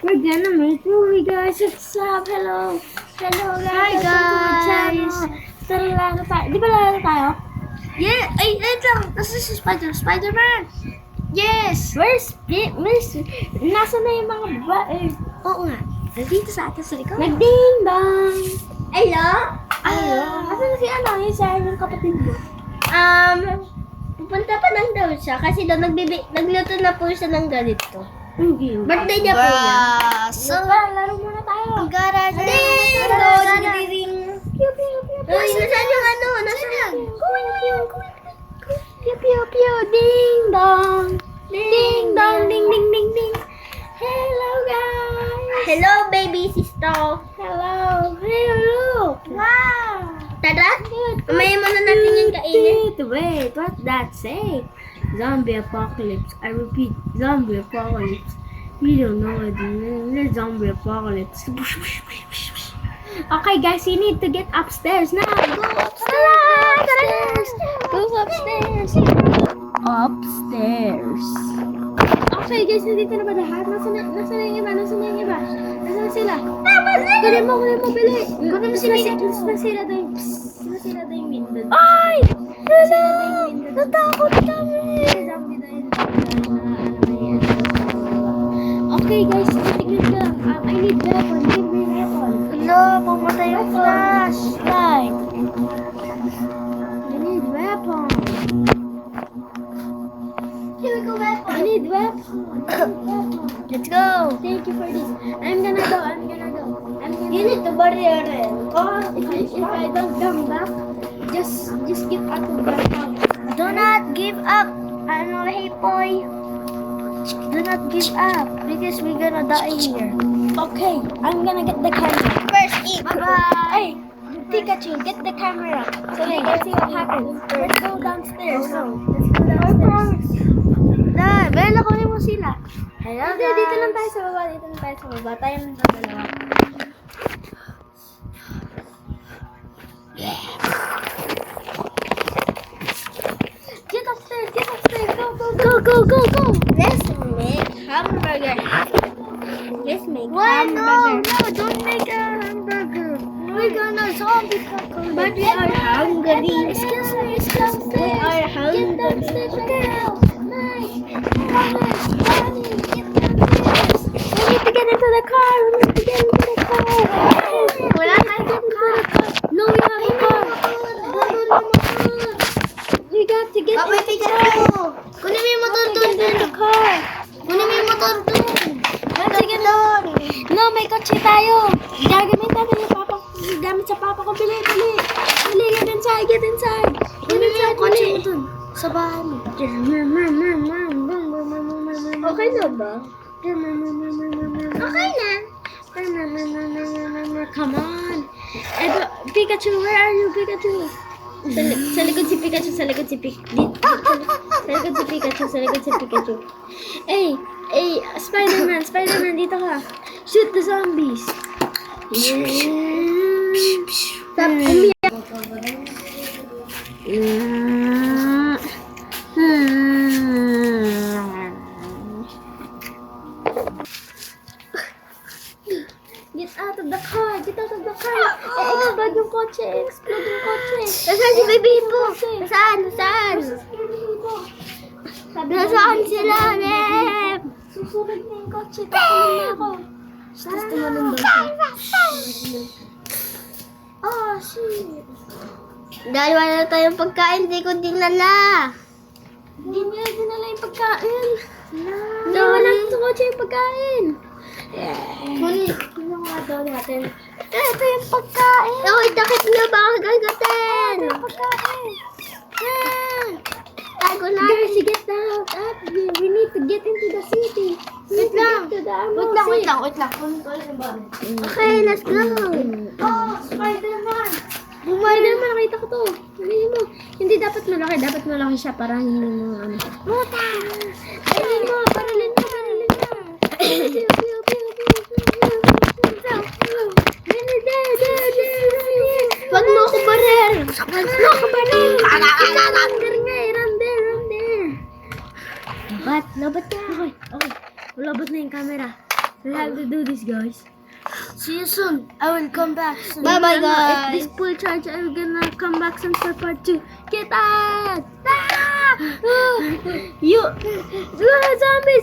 We're gonna make movie, guys. What's up? Hello. Hello, guys. Hi, guys. Tara, laro tayo. Di ba laro tayo? Yeah, ay, wait lang. Nasa si Spider-Man. Yes. Where's... Nasa na yung mga babae? Oo nga. Nandito sa atin sa likod. Nag-ding dong. Hello? Asan na si ano? Yung sa yung kapatid mo? Pupunta pa lang daw siya kasi daw nagluto na po siya ng ganito. Hindi. Birthday niya po niya. So, laro muna tayo. Garage. Ding dong. dong. Pew, pew, pew, pew. Ay, nasaan yung ano? Nasaan? Kuwin mo yun. Pew, pew, pew. Ding dong. Ding dong. Ding, ding, ding, ding. Hello, guys. Hello, baby sister. Hello. Hello. Wow. Tara, mamaya muna natin yung kainin. Wait, what's that say? Zombie apocalypse. I repeat, zombie apocalypse. You don't know what it is. Zombie apocalypse. Okay, guys, you need to get upstairs now. Go upstairs. Go upstairs. Upstairs. Okay, guys, nandito na ba lahat? Nasaan na yung iba? Nasaan sila? Kunin mo, bili. Kunin mo sila. Nasira daw yung window. Ay! Natakot kami. Okay, guys, tignan ko lang. I need weapon. Give me weapon. Hello, pumatay yung flashlight. I need weapon. Here we go, weapon. I need weapon. Let's go. Thank you for this. I'm gonna go. You need to bury her. If I don't come back, just get out of the house. Do not give up. Ano, hey boy. Do not give up because we're gonna die here. Okay, I'm gonna get the camera. First eat. Bye-bye. Hey, Pikachu, get the camera so they can see what happens. Let's go downstairs. Let's go downstairs. Dad, Bella, kunin mo sila. Hello, Hindi, guys. dito lang tayo sa baba. Tayo lang sa dalawa. Get upstairs. Go. Let's make hamburger. Let's make Why hamburger. no, don't make a hamburger. We're gonna zombie apocalypse. But we are hungry. Excuse me. We are hungry. Get downstairs, girl. Nice. We need to get into the car. Wala tayong car. No, we have a car. We got to get Bakit into the ikaw? car. Kunin mo yung motor Get doon. in the car. Kunin mo yung motor doon. Sige doon. No, may kotse tayo. Gagamit natin yung papa ko. Gamit sa papa ko. Bili. Get inside. Kunin mo yung kotse mo doon. Sa bahay mo. Okay na ba? Okay na. Come on. Pikachu, where are you, Pikachu? Sa likod si Pikachu. Sa likod si Pikachu. Hey, Spider-Man, dito ka. Shoot the zombies. Stop umiyak. Get out of the car. Explode yung kotse. Nasaan si baby po? Nasaan? Nasaan sila, Lep? Susunod na yung kotse. Takunin na ako. Tapos tumalon doon siya. Oh, shit. Dahil wala na tayong pagkain, di ko dinala. Hindi niya dinala yung pagkain. No. Wala sa kotse yung pagkain. Kunin. Ano nga daw natin? Ito yung pagkain. Uy, takip na ba ako gagatin? Ito yung pagkain. Tago na. Guys, get out. We need to get into the city. Wait lang. Get to the Wait lang. Kunin ko lang yung bag. Okay, let's go. Oh, Spider-Man. Spider-Man, nakita ko to. Hindi mo. Hindi dapat malaki. Dapat malaki siya para hindi mo ano. Muta! Baralin mo. Wag mo ako baril. Run there. Lobat ka. Okay. Malabot na yung camera. We have to do this, guys. See you soon. I will come back soon. If Bye-bye, this guys. full charge, I'm gonna come back soon for part 2. Get out! Ah! You! Zombie!